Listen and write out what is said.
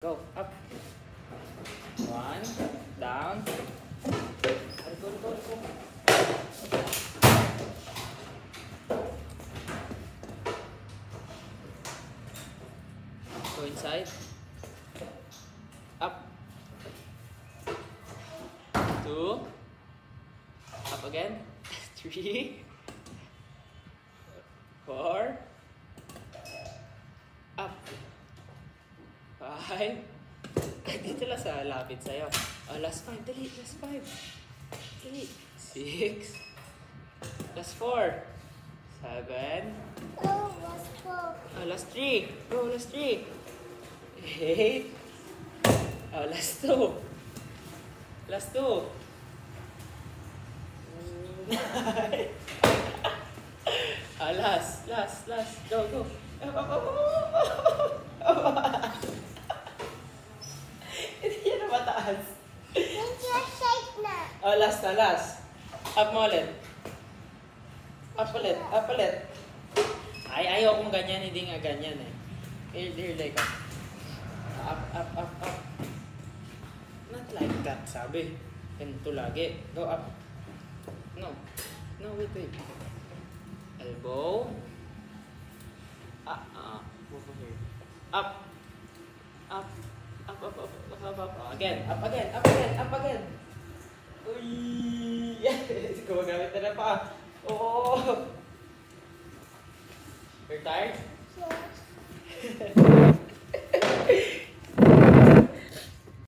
Go, up. One, down. Go. Go inside. Up. 2. Up again. 3. 4. Up. 5. Dito lang sa lapit sa'yo. Last 5. Dali. Last 5. Dali. 6. Last 4. 7. Oh, last 4. Last 3. Go, last 3. 8. Last 2. Last 2. 9. Last. Go. Hindi yan na mataas. It's your shake na. Last. Up mo ulit. Up ulit. Ay, ayaw kong ganyan. Hindi nga ganyan eh. Here, like up. Up. Not like that, sabi. Ganito lagi. Go up. No, wait. Elbow. Move over here. Up. Again. Up again. Uy! Gumagamit na pa. Oh! You're tired? Yes.